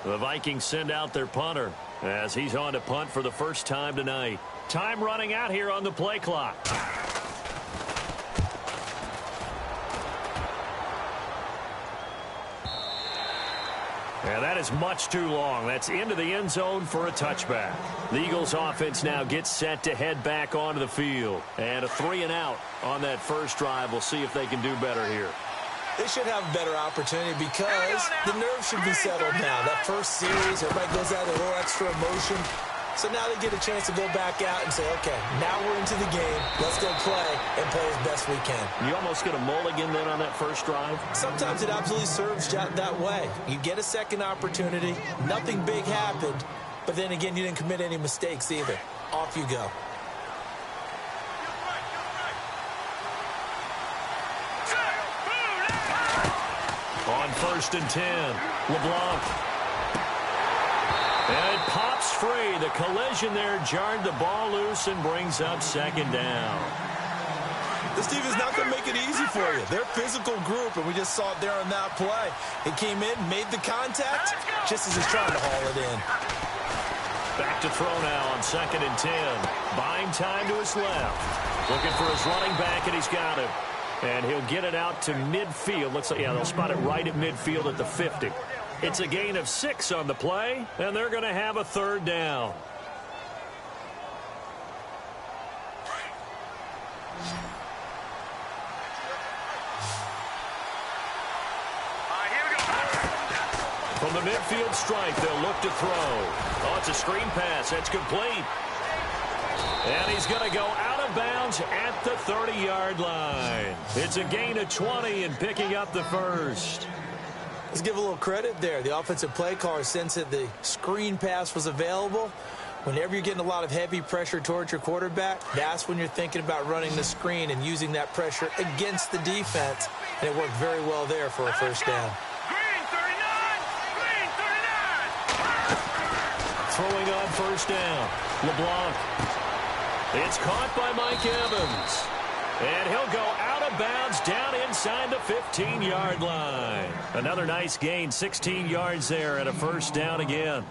The Vikings send out their punter as he's on to punt for the first time tonight. Time running out here on the play clock. And that is much too long. That's into the end zone for a touchback. The Eagles offense now gets set to head back onto the field. And a 3-and-out on that first drive. We'll see if they can do better here. They should have a better opportunity because the nerves should be settled now. That first series, everybody goes out with a little extra emotion. So now they get a chance to go back out and say, okay, now we're into the game. Let's go play and play as best we can. You almost get a mulligan then on that first drive? Sometimes it absolutely serves that way. You get a second opportunity. Nothing big happened. But then again, you didn't commit any mistakes either. Off you go. On 1st and 10, LeBlanc. And it pops free. The collision there jarred the ball loose and brings up 2nd down. This team is not going to make it easy for you. They're a physical group, and we just saw it there on that play. He came in, made the contact, just as he's trying to haul it in. Back to throw now on 2nd and 10. Buying time to his left. Looking for his running back, and he's got him. And he'll get it out to midfield. Looks like, yeah, they'll spot it right at midfield at the 50. It's a gain of 6 on the play, and they're going to have a 3rd down. From the midfield strike, they'll look to throw. Oh, it's a screen pass. That's complete. And he's going to go out of bounds at the 30-yard line. It's a gain of 20 and picking up the first. Let's give a little credit there. The offensive play caller sensed that the screen pass was available. Whenever you're getting a lot of heavy pressure towards your quarterback, that's when you're thinking about running the screen and using that pressure against the defense. And it worked very well there for a first down. Throwing on 1st down, LeBlanc. It's caught by Mike Evans. And he'll go out of bounds down inside the 15-yard line. Another nice gain, 16 yards there, and a 1st down again.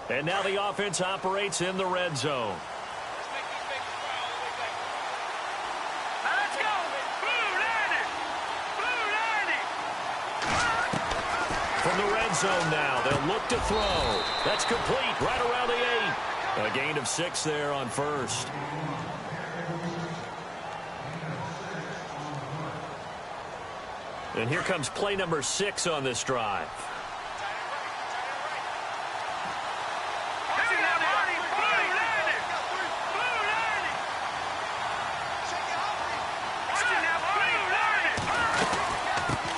And now the offense operates in the red zone. From the red zone now, they'll look to throw. That's complete right around the 8. A gain of 6 there on 1st. And here comes play number 6 on this drive.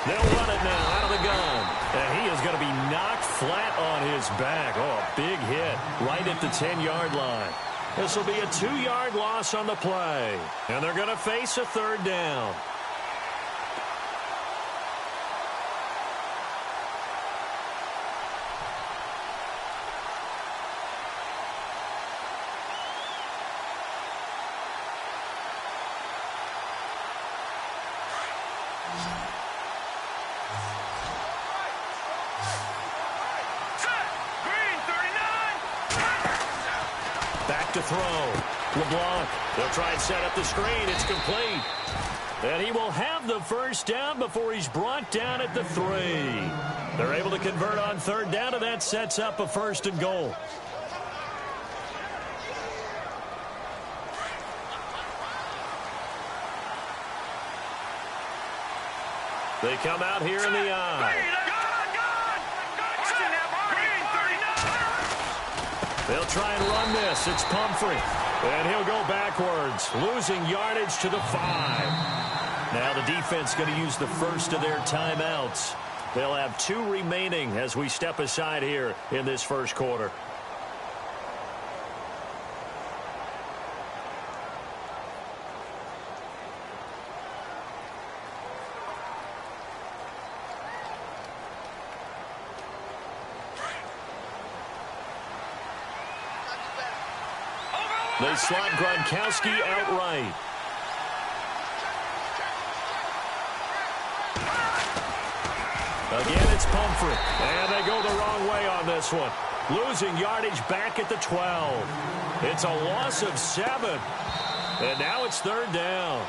They'll run it now out of the gun. And he is going to be knocked flat on his back. Oh, a big hit right at the 10-yard line. This will be a 2-yard loss on the play. And they're going to face a 3rd down. To throw. LeBlanc. They'll try and set up the screen. It's complete. And he will have the 1st down before he's brought down at the 3. They're able to convert on 3rd down, and that sets up a 1st and goal. They come out here in the eye. They'll try and run this. It's Pumphrey. And he'll go backwards, losing yardage to the 5. Now the defense going to use the first of their timeouts. They'll have 2 remaining as we step aside here in this first quarter. They slot Gronkowski outright. Again, it's Pumphrey. And they go the wrong way on this one. Losing yardage back at the 12. It's a loss of 7. And now it's third down.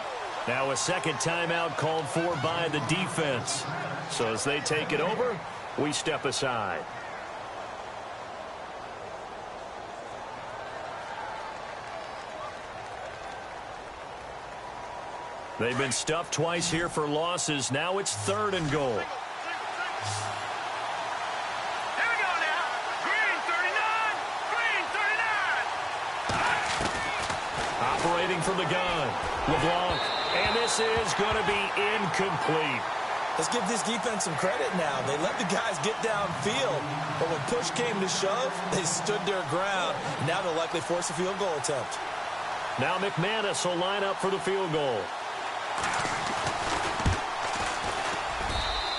Now a second timeout called for by the defense. So as they take it over, we step aside. They've been stuffed twice here for losses. Now it's third and goal. Here we go now. Green 39. Green 39. Operating from the gun. LeBlanc. And this is going to be incomplete. Let's give this defense some credit now. They let the guys get downfield, but when push came to shove, they stood their ground. Now they'll likely force a field goal attempt. Now McManus will line up for the field goal.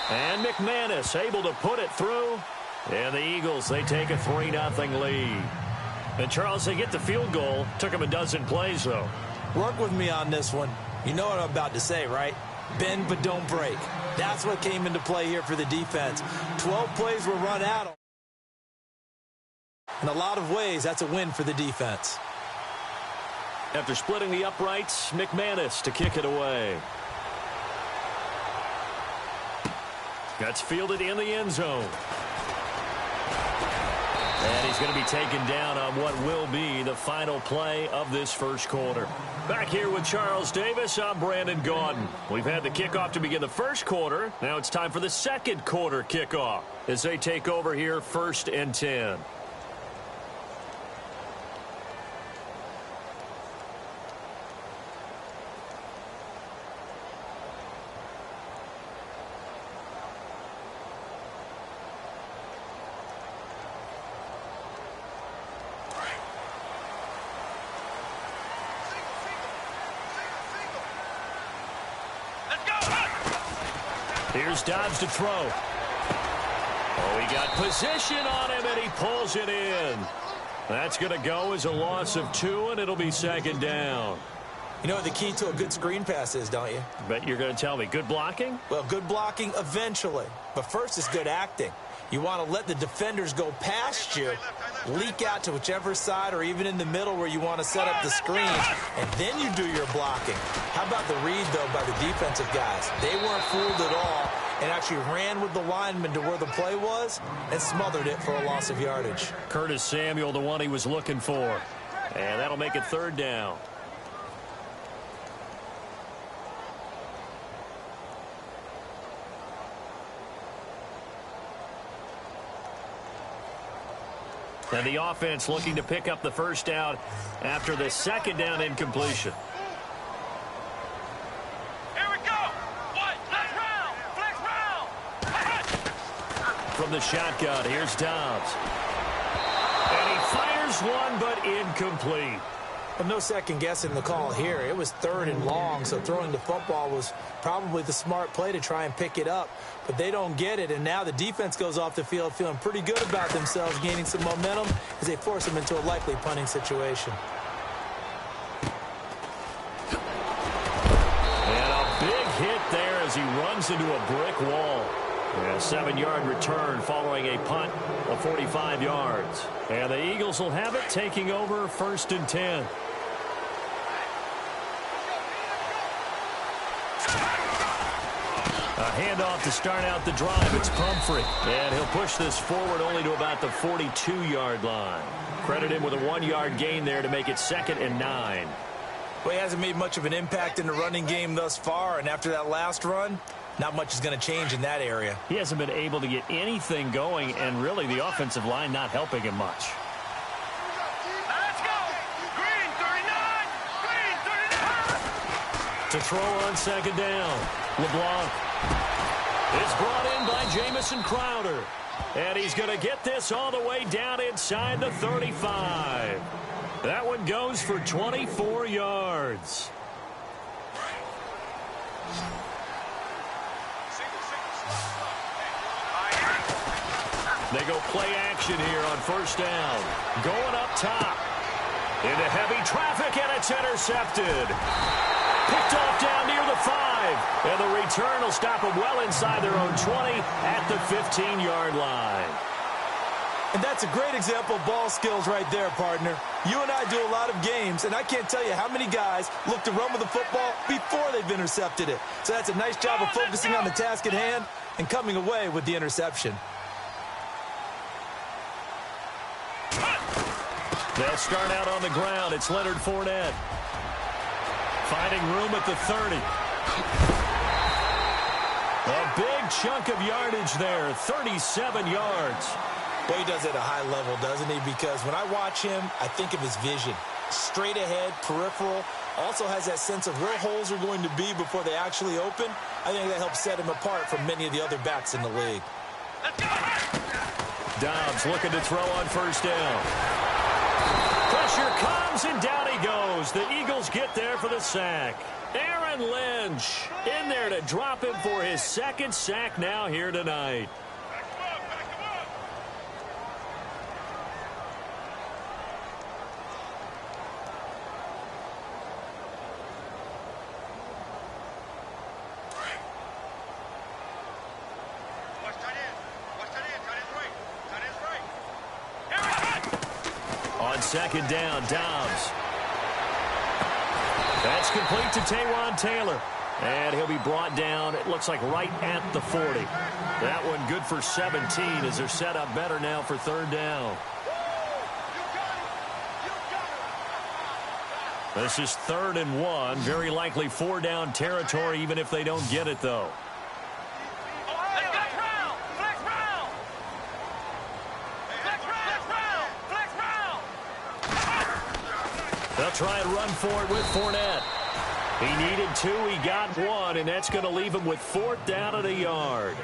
And McManus able to put it through. And the Eagles, they take a 3-0 lead. And Charles, they get the field goal. Took them a dozen plays, though. Work with me on this one. You know what I'm about to say, right? Bend but don't break. That's what came into play here for the defense. 12 plays were run out. In a lot of ways, that's a win for the defense. After splitting the uprights, McManus to kick it away. That's fielded in the end zone. And he's going to be taken down on what will be the final play of this first quarter. Back here with Charles Davis, I'm Brandon Gaudin. We've had the kickoff to begin the first quarter. Now it's time for the second quarter kickoff as they take over here, 1st and 10. Here's Dobbs to throw. Oh, he got position on him, and he pulls it in. That's going to go as a loss of 2, and it'll be second down. You know what the key to a good screen pass is, don't you? Bet you're going to tell me. Good blocking? Well, good blocking eventually. But first is good acting. You want to let the defenders go past you, leak out to whichever side or even in the middle where you want to set up the screen, and then you do your blocking. How about the read, though, by the defensive guys? They weren't fooled at all and actually ran with the lineman to where the play was and smothered it for a loss of yardage. Curtis Samuel, the one he was looking for. And that'll make it third down. And the offense looking to pick up the first down after the second down incompletion. Here we go. What? Flex round. Flex round. From the shotgun, here's Dobbs. And he fires one, but incomplete. Well, no second guessing the call here. It was 3rd and long, so throwing the football was probably the smart play to try and pick it up. But they don't get it, and now the defense goes off the field feeling pretty good about themselves, gaining some momentum as they force them into a likely punting situation. And a big hit there as he runs into a brick wall. And a 7-yard return following a punt of 45 yards. And the Eagles will have it, taking over 1st and 10. A handoff to start out the drive. It's Pumphrey. And he'll push this forward only to about the 42-yard line. Credit him with a 1-yard gain there to make it 2nd and 9. Well, he hasn't made much of an impact in the running game thus far, and after that last run, not much is going to change in that area. He hasn't been able to get anything going, and really the offensive line not helping him much. Let's go. Green 39. Green 39. To throw on second down, LeBlanc is brought in by Jamison Crowder. And he's going to get this all the way down inside the 35. That one goes for 24 yards. They go play action here on first down. Going up top. Into heavy traffic, and it's intercepted. Picked off down near the 5. And the return will stop them well inside their own 20 at the 15-yard line. And that's a great example of ball skills right there, partner. You and I do a lot of games, and I can't tell you how many guys look to run with the football before they've intercepted it. So that's a nice job of focusing on the task at hand and coming away with the interception. They'll start out on the ground. It's Leonard Fournette. Finding room at the 30. A big chunk of yardage there, 37 yards. Well, he does it at a high level, doesn't he? Because when I watch him, I think of his vision. Straight ahead, peripheral. Also has that sense of where holes are going to be before they actually open. I think that helps set him apart from many of the other backs in the league. Dobbs looking to throw on first down. Pressure comes, and down he goes. The Eagles get there for the sack. Aaron Lynch in there to drop him for his second sack now here tonight. On second down, Dobbs. That's complete to Taywan Taylor. And he'll be brought down, it looks like right at the 40. That one good for 17 as they're set up better now for third down. This is 3rd and 1. Very likely 4-down territory even if they don't get it, though. They'll try and run for it with Fournette. He needed 2, he got 1, and that's going to leave him with 4th down at a yard.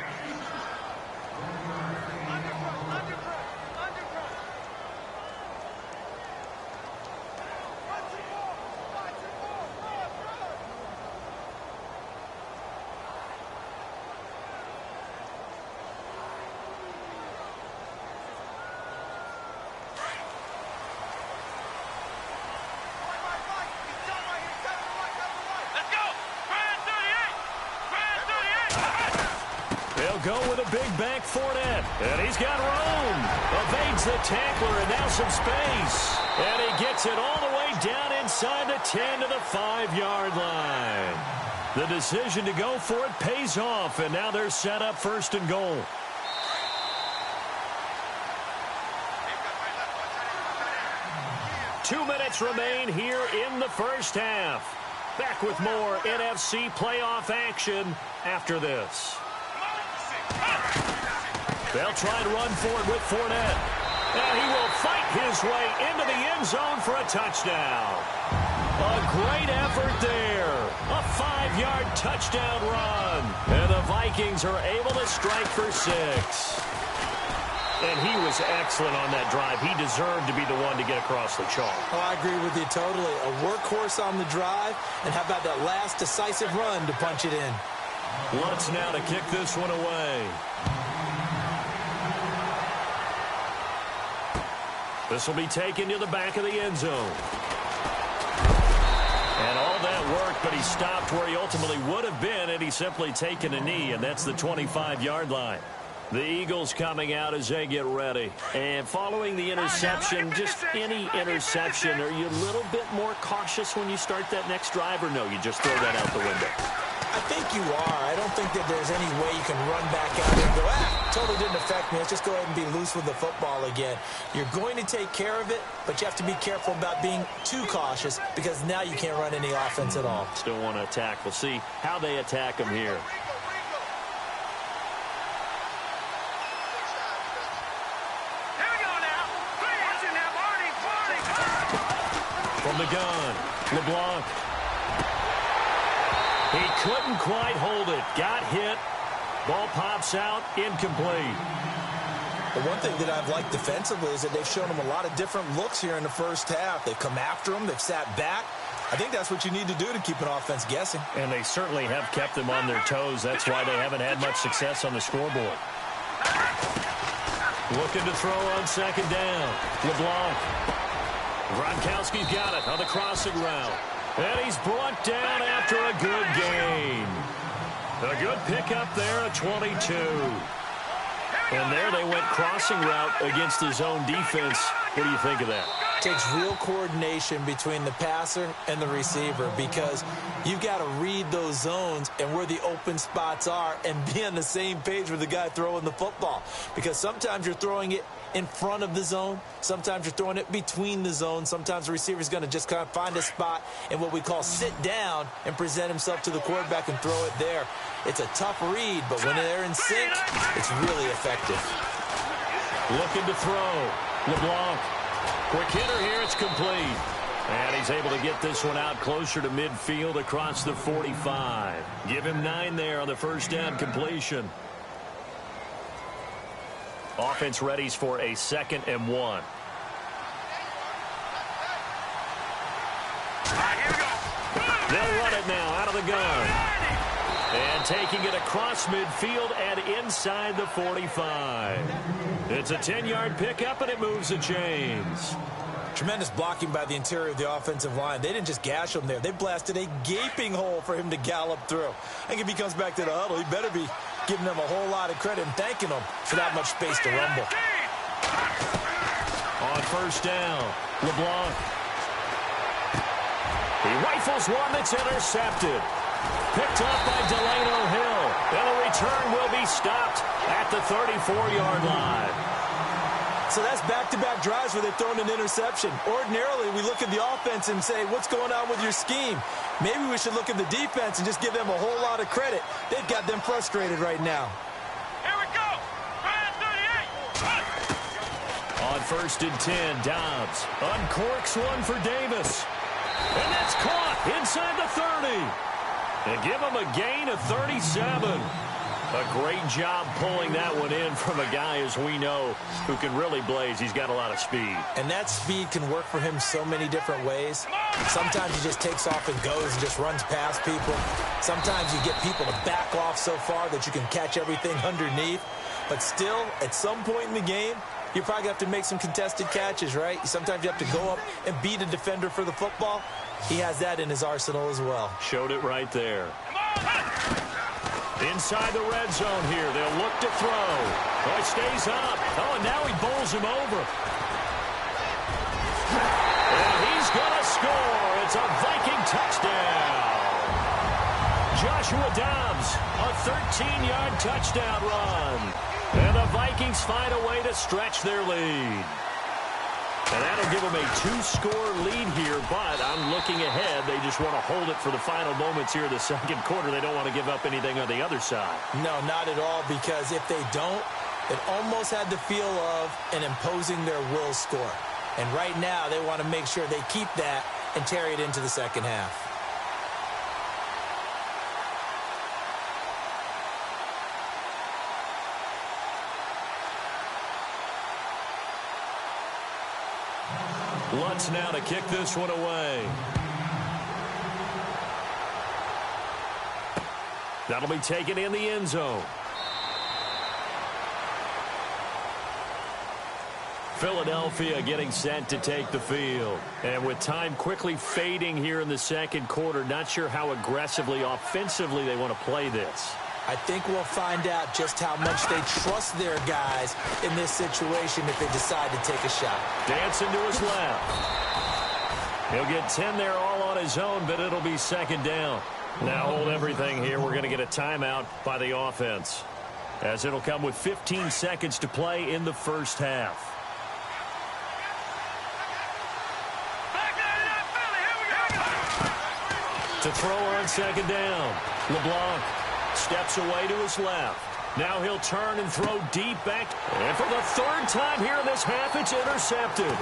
Go with a big back Fournette. And he's got room. Evades the tackler and now some space. And he gets it all the way down inside the 10 to the 5-yard line. The decision to go for it pays off. And now they're set up 1st and goal. Two minutes remain here in the first half. Back with more NFC playoff action after this. They'll try and run for it with Fournette. And he will fight his way into the end zone for a touchdown. A great effort there. A 5-yard touchdown run. And the Vikings are able to strike for 6. And he was excellent on that drive. He deserved to be the one to get across the chalk. Oh, I agree with you totally. A workhorse on the drive. And how about that last decisive run to punch it in? Lutz now to kick this one away. This will be taken to the back of the end zone. And all that work, but he stopped where he ultimately would have been had he simply taken a knee, and that's the 25-yard line. The Eagles coming out as they get ready. And following the interception, just any interception, are you a little bit more cautious when you start that next drive, or no, you just throw that out the window? I think you are. I don't think that there's any way you can run back out there and go, totally didn't affect me. Let's just go ahead and be loose with the football again. You're going to take care of it, but you have to be careful about being too cautious because now you can't run any offense at all. Still want to attack. We'll see how they attack him here. From the gun, LeBlanc. He couldn't quite hold it. Got hit. Ball pops out. Incomplete. The one thing that I've liked defensively is that they've shown him a lot of different looks here in the first half. They've come after him. They've sat back. I think that's what you need to do to keep an offense guessing. And they certainly have kept them on their toes. That's why they haven't had much success on the scoreboard. Looking to throw on second down. LeBlanc. Gronkowski's got it on the crossing route. And he's brought down after a good gain. A good pickup there at 22. And there they went crossing route against his own defense. What do you think of that? Takes real coordination between the passer and the receiver because you've got to read those zones and where the open spots are and be on the same page with the guy throwing the football. Because sometimes you're throwing it in front of the zone. Sometimes you're throwing it between the zones. Sometimes the receiver's going to just kind of find a spot and what we call sit down and present himself to the quarterback and throw it there. It's a tough read, but when they're in sync, it's really effective. Looking to throw. LeBlanc. Quick hitter here. It's complete. And he's able to get this one out closer to midfield across the 45. Give him 9 there on the first down completion. Offense readies for a 2nd and 1. They'll run it now out of the gun. And taking it across midfield and inside the 45. It's a 10-yard pickup, and it moves the chains. Tremendous blocking by the interior of the offensive line. They didn't just gash him there. They blasted a gaping hole for him to gallop through. I think if he comes back to the huddle, he better be giving them a whole lot of credit and thanking them for that much space to rumble. On first down, LeBlanc. He rifles one that's intercepted. Picked up by Delano Hill. And the return will be stopped at the 34-yard line. So that's back-to-back drives where they've thrown an interception. Ordinarily, we look at the offense and say, what's going on with your scheme? Maybe we should look at the defense and just give them a whole lot of credit. They've got them frustrated right now. Here we go. 38. On first and 10, Dobbs uncorks one for Davis. And that's caught inside the 30. They give him a gain of 37. A great job pulling that one in from a guy, as we know, who can really blaze. He's got a lot of speed. And that speed can work for him so many different ways. Sometimes he just takes off and goes and just runs past people. Sometimes you get people to back off so far that you can catch everything underneath. But still, at some point in the game, you probably have to make some contested catches, right? Sometimes you have to go up and beat a defender for the football. He has that in his arsenal as well. Showed it right there. Inside the red zone here. They'll look to throw. Oh, he stays up. Oh, and now he bowls him over. And he's going to score. It's a Viking touchdown. Joshua Dobbs, a 13-yard touchdown run. And the Vikings find a way to stretch their lead. And that'll give them a 2-score lead here, but I'm looking ahead. They just want to hold it for the final moments here in the second quarter. They don't want to give up anything on the other side. No, not at all, because if they don't, it almost had the feel of an imposing their will score. And right now, they want to make sure they keep that and carry it into the second half. Lutz now to kick this one away. That'll be taken in the end zone. Philadelphia getting set to take the field. And with time quickly fading here in the second quarter, not sure how aggressively, offensively they want to play this. I think we'll find out just how much they trust their guys in this situation if they decide to take a shot. Dancing to his left. He'll get 10 there all on his own, but it'll be second down. Now hold everything here. We're going to get a timeout by the offense, as it'll come with 15 seconds to play in the first half. To throw on second down. LeBlanc steps away to his left. Now he'll turn and throw deep back. And for the third time here in this half, it's intercepted.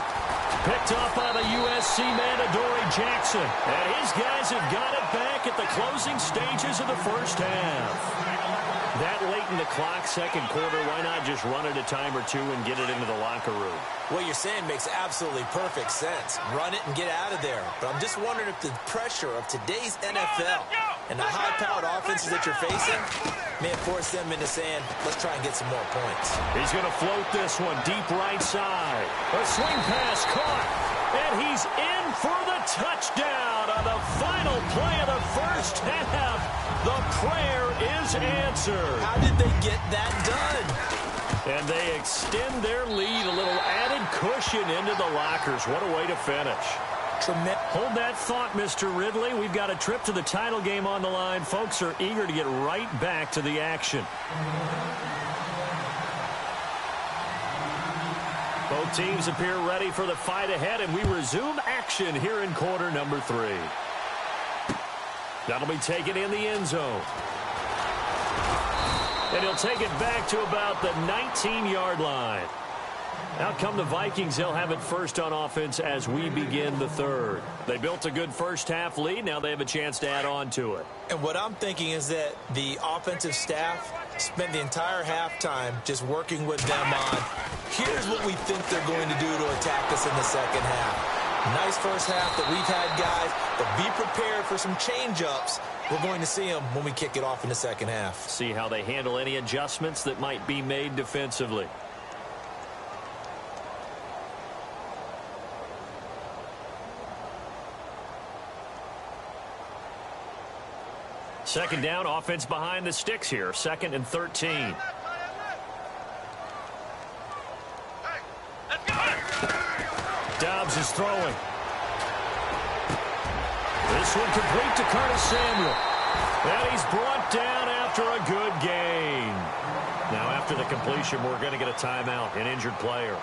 Picked up by the USC man, Adoree Jackson. And his guys have got it back at the closing stages of the first half. That late in the clock, second quarter, why not just run it a time or two and get it into the locker room? What you're saying makes absolutely perfect sense. Run it and get out of there. But I'm just wondering if the pressure of today's NFL and the high-powered offenses that you're facing may have forced them into saying, let's try and get some more points. He's going to float this one deep right side. A swing pass caught. And he's in for the touchdown on the play of the first half. The prayer is answered. How did they get that done? And they extend their lead, a little added cushion into the lockers. What a way to finish. Hold that thought, Mr. Ridley. We've got a trip to the title game on the line. Folks are eager to get right back to the action. Both teams appear ready for the fight ahead, and we resume action here in quarter number 3. That'll be taken in the end zone. And he'll take it back to about the 19-yard line. Out come the Vikings. They'll have it first on offense as we begin the third. They built a good first-half lead. Now they have a chance to add on to it. And what I'm thinking is that the offensive staff spent the entire halftime just working with them on, here's what we think they're going to do to attack us in the second half. Nice first half that we've had, guys, but be prepared for some change-ups. We're going to see them when we kick it off in the second half. See how they handle any adjustments that might be made defensively. Second down, offense behind the sticks here. 2nd and 13. Dobbs is throwing. This one complete to Curtis Samuel. And he's brought down after a good gain. Now after the completion, we're going to get a timeout, an injured player.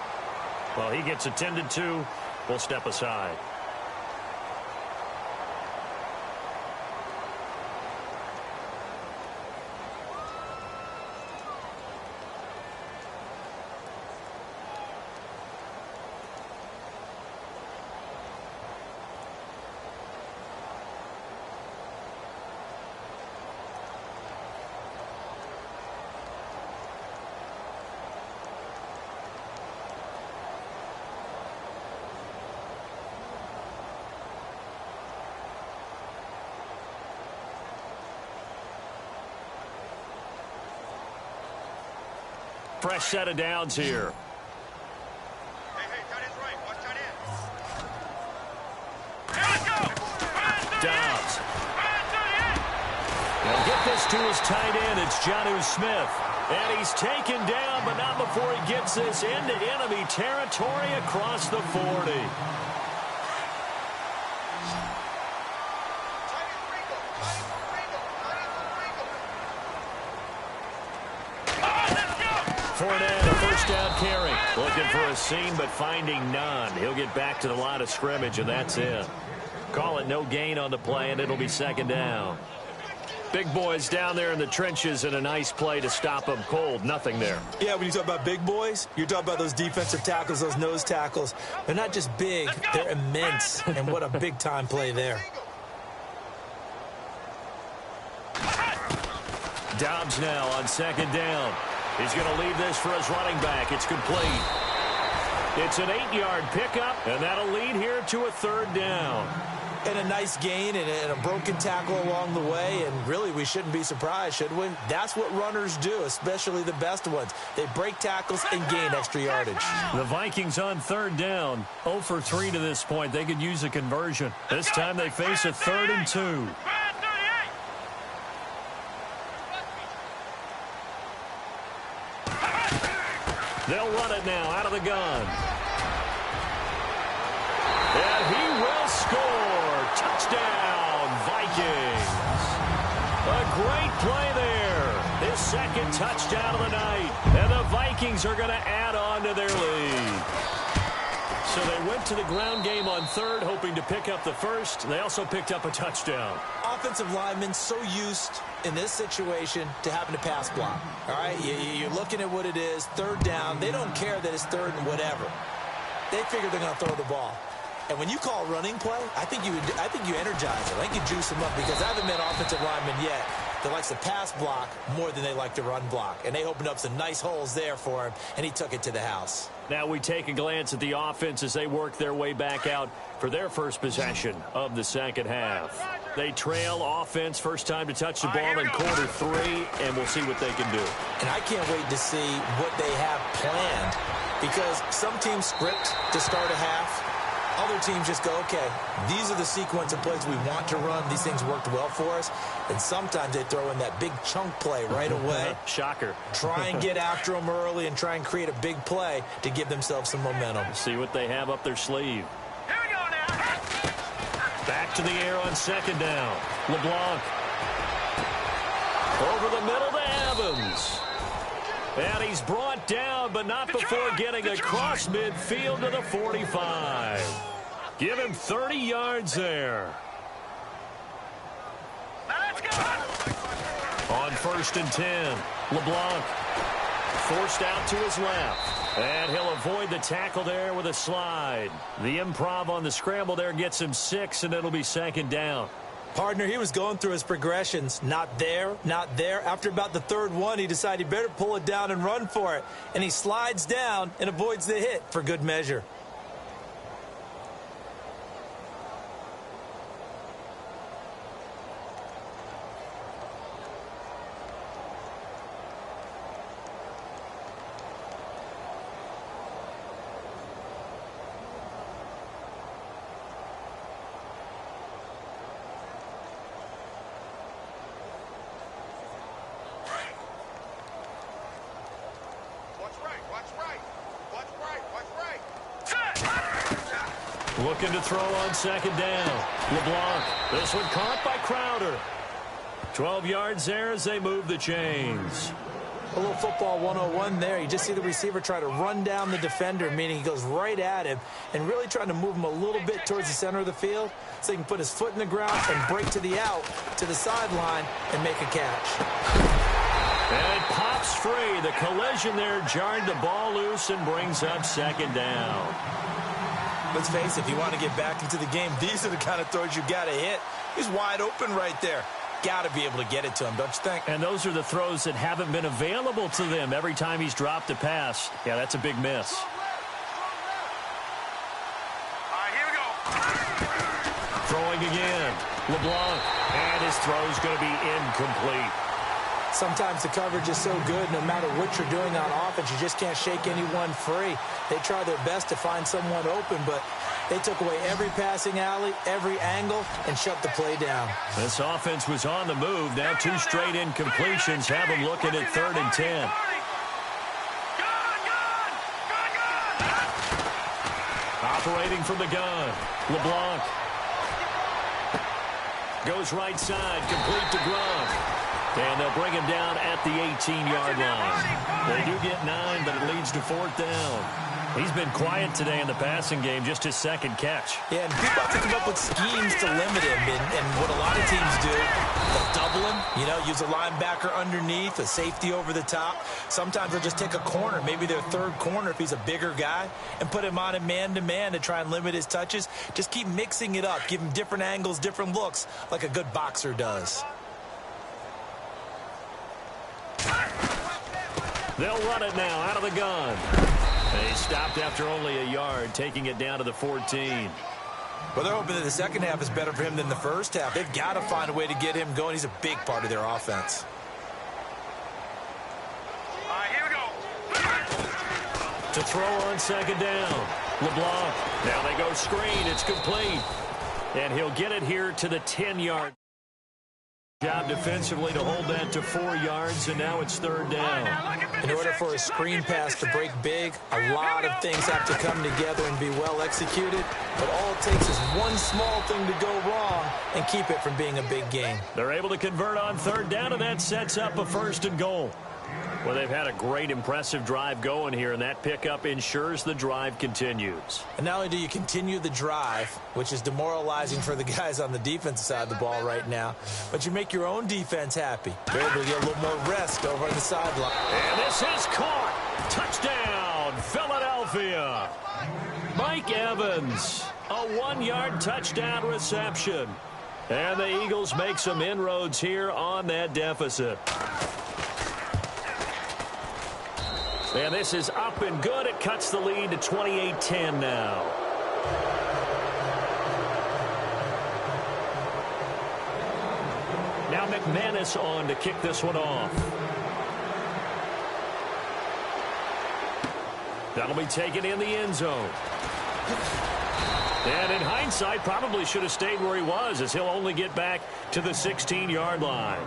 Well, he gets attended to. We'll step aside. Fresh set of downs here. Hey, tight end's right. Watch tight end. Dobbs. Now get this to his tight end. It's Jonnu Smith. And he's taken down, but not before he gets this into enemy territory across the 40. Fournette, a first down carry. Looking for a seam, but finding none. He'll get back to the line of scrimmage, and that's it. Call it no gain on the play, and it'll be second down. Big boys down there in the trenches, and a nice play to stop them cold. Nothing there. Yeah, when you talk about big boys, you're talking about those defensive tackles, those nose tackles. They're not just big, they're immense. And what a big-time play there. Dobbs now on second down. He's going to leave this for his running back. It's complete. It's an 8-yard pickup, and that'll lead here to a third down. And a nice gain and a broken tackle along the way, and really we shouldn't be surprised, should we? That's what runners do, especially the best ones. They break tackles and gain extra yardage. The Vikings on third down, 0 for 3 to this point. They could use a conversion. This time they face a 3rd and 2. They'll run it now out of the gun. And he will score. Touchdown, Vikings. A great play there. His second touchdown of the night. And the Vikings are going to add on to their lead. So they went to the ground game on third, hoping to pick up the first. They also picked up a touchdown. Offensive linemen so used in this situation to having to pass block. All right, you're looking at what it is, third down. They don't care that it's third and whatever. They figure they're going to throw the ball. And when you call running play, I think you energize them. I think you juice them up, because I haven't met offensive linemen yet that likes to pass block more than they like to run block. And they opened up some nice holes there for him, and he took it to the house. Now we take a glance at the offense as they work their way back out for their first possession of the second half. They trail offense, first time to touch the ball in quarter 3, and we'll see what they can do. And I can't wait to see what they have planned, because some teams script to start a half, Other teams just go, okay, these are the sequence of plays we want to run. These things worked well for us. And sometimes they throw in that big chunk play right away. Shocker. Try and get after them early and try and create a big play to give themselves some momentum. See what they have up their sleeve. Here we go now. Back to the air on second down. LeBlanc. Over the middle to Evans. And he's brought down, but not before getting across midfield to the 45. Give him 30 yards there. Now let's go. On 1st and 10, LeBlanc forced out to his left. And he'll avoid the tackle there with a slide. The improv on the scramble there gets him 6, and it'll be 2nd down. Partner, he was going through his progressions. Not there, not there. After about the 3rd one, he decided he better pull it down and run for it. And he slides down and avoids the hit for good measure. Looking to throw on 2nd down. LeBlanc. This one caught by Crowder. 12 yards there as they move the chains. A little football 101 there. You just see the receiver try to run down the defender, meaning he goes right at him and really trying to move him a little bit towards the center of the field so he can put his foot in the ground and break to the out, to the sideline, and make a catch. And it pops free. The collision there jarred the ball loose and brings up 2nd down. Let's face it, if you want to get back into the game, these are the kind of throws you got to hit. He's wide open right there. Got to be able to get it to him, don't you think? And those are the throws that haven't been available to them every time he's dropped a pass. Yeah, that's a big miss. All right, here we go. Throwing again. LeBlanc. And his throw's going to be incomplete. Sometimes the coverage is so good, no matter what you're doing on offense, you just can't shake anyone free. They try their best to find someone open, but they took away every passing alley, every angle, and shut the play down. This offense was on the move. Now 2 straight incompletions have them looking at 3rd and 10. Operating from the gun. LeBlanc. Goes right side, complete to Gronk. And they'll bring him down at the 18-yard line. They do get 9, but it leads to 4th down. He's been quiet today in the passing game, just his 2nd catch. Yeah, and people have to come up with schemes to limit him. And what a lot of teams do, they'll double him, use a linebacker underneath, a safety over the top. Sometimes they'll just take a corner, maybe their 3rd corner if he's a bigger guy, and put him on a man-to-man to try and limit his touches. Just keep mixing it up, give him different angles, different looks, like a good boxer does. They'll run it now out of the gun. They stopped after only a yard, taking it down to the 14. Well, they're hoping that the second half is better for him than the first half. They've got to find a way to get him going. He's a big part of their offense. All right, here we go. To throw on 2nd down. LeBlanc. Now they go screen. It's complete. And he'll get it here to the 10-yard. Job defensively to hold that to 4 yards, and now it's 3rd down. In order for a screen pass to break big, a lot of things have to come together and be well executed, but all it takes is one small thing to go wrong and keep it from being a big gain. They're able to convert on 3rd down, and that sets up a 1st and goal. Well, they've had a great, impressive drive going here, and that pickup ensures the drive continues. And not only do you continue the drive, which is demoralizing for the guys on the defensive side of the ball right now, but you make your own defense happy. They're able to get a little more rest over on the sideline. And this is caught. Touchdown, Philadelphia. Mike Evans, a 1-yard touchdown reception. And the Eagles make some inroads here on that deficit. And this is up and good. It cuts the lead to 28-10 now. Now McManus on to kick this one off. That'll be taken in the end zone. And in hindsight, probably should have stayed where he was, as he'll only get back to the 16-yard line.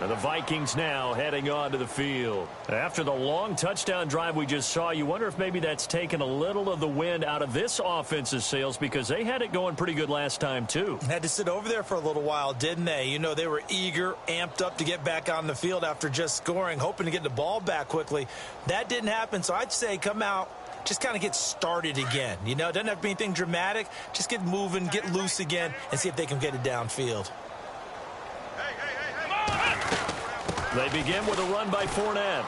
And the Vikings now heading on to the field. After the long touchdown drive we just saw, you wonder if maybe that's taken a little of the wind out of this offense's sails, because they had it going pretty good last time, too. Had to sit over there for a little while, didn't they? You know, they were eager, amped up to get back on the field after just scoring, hoping to get the ball back quickly. That didn't happen, so I'd say come out, just kind of get started again. You know, it doesn't have to be anything dramatic. Just get moving, get loose again, and see if they can get it downfield. They begin with a run by Fournette.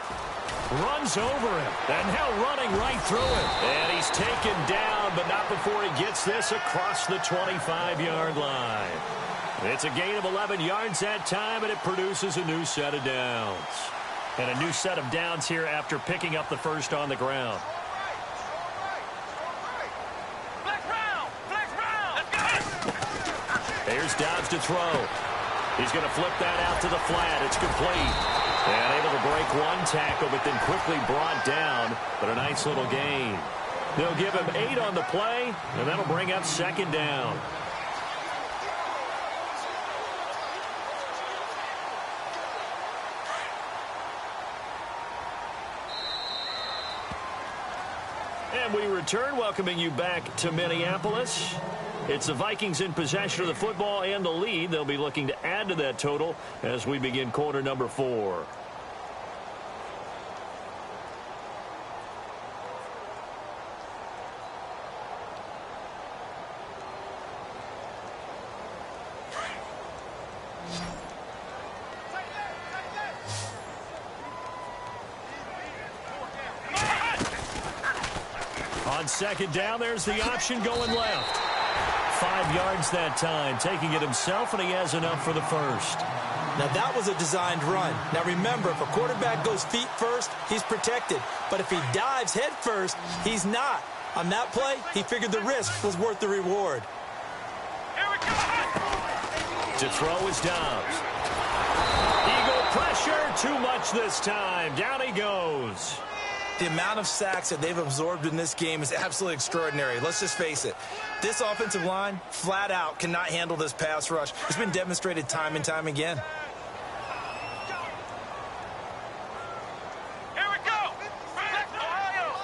Runs over him, and now running right through him. And he's taken down, but not before he gets this across the 25-yard line. It's a gain of 11 yards that time, and it produces a new set of downs. And a new set of downs here after picking up the first on the ground. Here's Dobbs to throw. He's going to flip that out to the flat. It's complete. And able to break one tackle, but then quickly brought down. But a nice little gain. They'll give him 8 on the play, and that'll bring up second down. And we return, welcoming you back to Minneapolis. It's the Vikings in possession of the football and the lead. They'll be looking to add to that total as we begin quarter number 4. On second down, there's the option going left. 5 yards that time, taking it himself, and he has enough for the first. Now, that was a designed run. Now, remember, if a quarterback goes feet first, he's protected. But if he dives head first, he's not. On that play, he figured the risk was worth the reward. Here we go. To throw is Dobbs. Eagle pressure, too much this time. Down he goes. The amount of sacks that they've absorbed in this game is absolutely extraordinary. Let's just face it. This offensive line, flat out, cannot handle this pass rush. It's been demonstrated time and time again. Here we go. Ohio.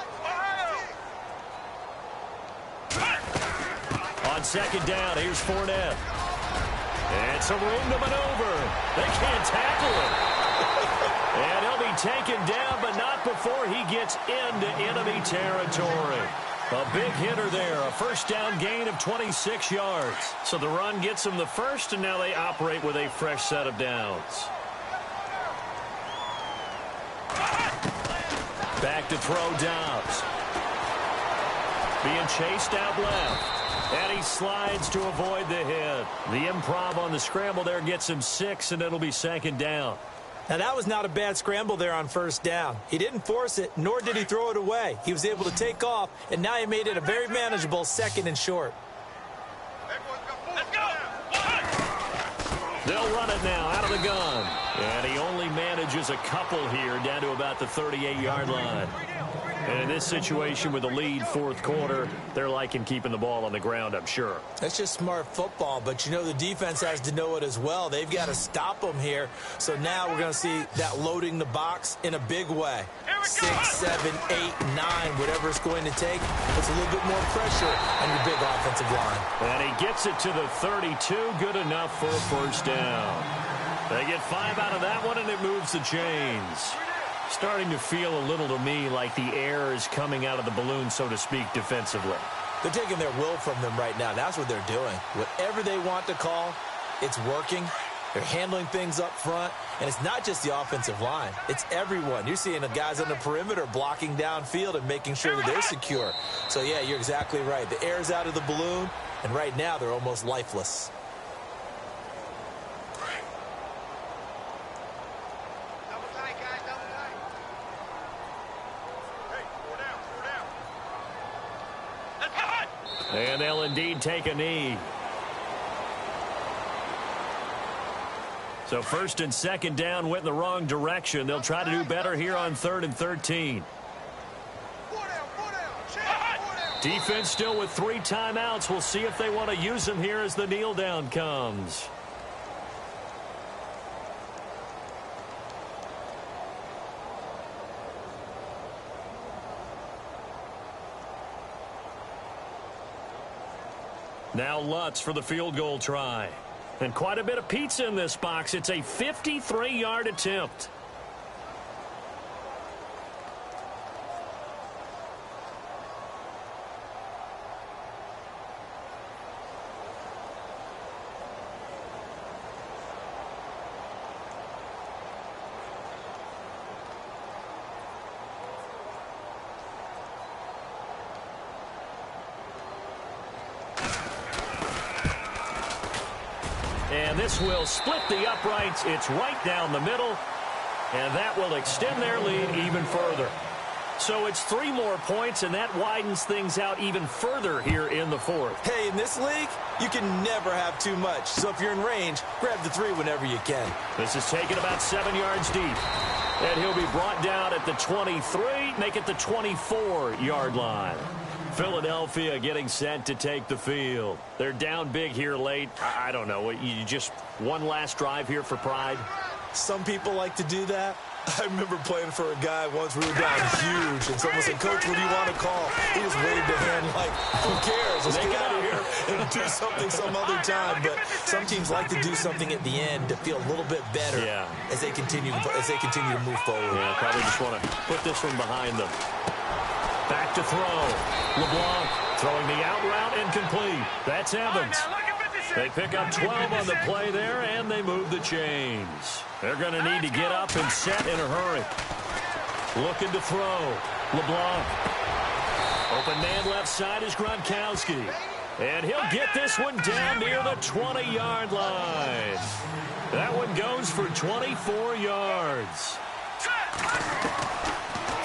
On second down, here's Fournette. It's a room to maneuver. They can't tackle him. And he'll be taken down, but not before he gets into enemy territory. A big hitter there, a first down gain of 26 yards. So the run gets them the first, and now they operate with a fresh set of downs. Back to throw Dobbs. Being chased out left. And he slides to avoid the hit. The improv on the scramble there gets him 6, and it'll be second down. Now, that was not a bad scramble there on first down. He didn't force it, nor did he throw it away. He was able to take off, and now he made it a very manageable second and short. Let's go. They'll run it now out of the gun. And he only manages a couple here down to about the 38-yard line. And in this situation with the lead fourth quarter, they're liking keeping the ball on the ground, I'm sure. That's just smart football, but you know the defense has to know it as well. They've got to stop them here. So now we're going to see that loading the box in a big way. 6, 7, 8, 9, whatever it's going to take. Puts a little bit more pressure on your big offensive line. And he gets it to the 32, good enough for a first down. They get 5 out of that one, and it moves the chains. Starting to feel a little to me like the air is coming out of the balloon, so to speak, defensively. They're taking their will from them right now. That's what they're doing. Whatever they want to call, it's working. They're handling things up front, and it's not just the offensive line. It's everyone. You're seeing the guys on the perimeter blocking downfield and making sure that they're secure. So, yeah, you're exactly right. The air's out of the balloon, and right now they're almost lifeless. And they'll indeed take a knee. So first and second down went in the wrong direction. They'll try to do better here on 3rd and 13. Defense still with 3 timeouts. We'll see if they want to use them here as the kneel down comes. Now Lutz for the field goal try. And quite a bit of pizza in this box. It's a 53-yard attempt. And this will split the uprights. It's right down the middle. And that will extend their lead even further. So it's 3 more points, and that widens things out even further here in the 4th. Hey, in this league, you can never have too much. So if you're in range, grab the 3 whenever you can. This is taken about 7 yards deep. And he'll be brought down at the 23, make it the 24-yard line. Philadelphia getting set to take the field. They're down big here late. I don't know. You just one last drive here for pride? Some people like to do that. I remember playing for a guy once. We were down huge, and someone said, "Coach, what do you want to call?" He just waved a hand like, "Who cares? Let's get out of here and do something some other time." But some teams like to do something at the end to feel a little bit better as they continue to move forward. Yeah, probably just want to put this one behind them. Back to throw. LeBlanc throwing the out route incomplete. That's Evans. They pick up 12 on the play there, and they move the chains. They're going to need to get up and set in a hurry. Looking to throw. LeBlanc. Open man left side is Gronkowski. And he'll get this one down near the 20-yard line. That one goes for 24 yards.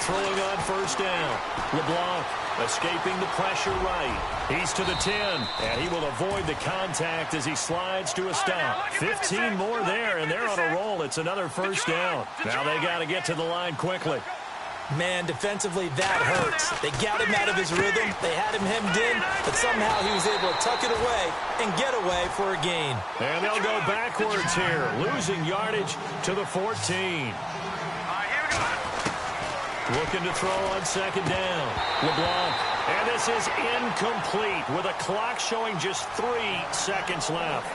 Throwing on first down. LeBlanc escaping the pressure right. He's to the 10, and he will avoid the contact as he slides to a stop. 15 more there, and they're on a roll. It's another first down. Now they got to get to the line quickly. Man, defensively, that hurts. They got him out of his rhythm. They had him hemmed in, but somehow he was able to tuck it away and get away for a gain. And they'll go backwards here, losing yardage to the 14. Looking to throw on second down. LeBlanc. And this is incomplete with a clock showing just 3 seconds left.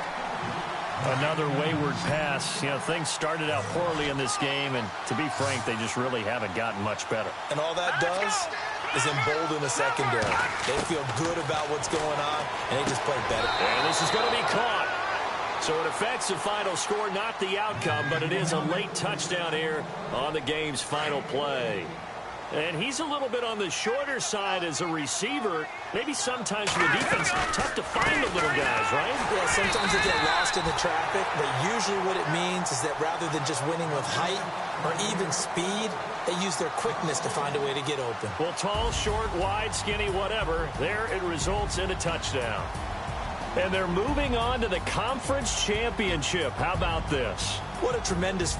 Another wayward pass. You know, things started out poorly in this game, and to be frank, they just really haven't gotten much better. And all that does is embolden the secondary. They feel good about what's going on, and they just play better. And this is going to be caught. So it affects the final score, not the outcome, but it is a late touchdown here on the game's final play. And he's a little bit on the shorter side as a receiver. Maybe sometimes for the defense, tough to find the little guys, right? Yeah, sometimes they get lost in the traffic, but usually what it means is that rather than just winning with height or even speed, they use their quickness to find a way to get open. Well, tall, short, wide, skinny, whatever, there it results in a touchdown. And they're moving on to the conference championship. How about this? What a tremendous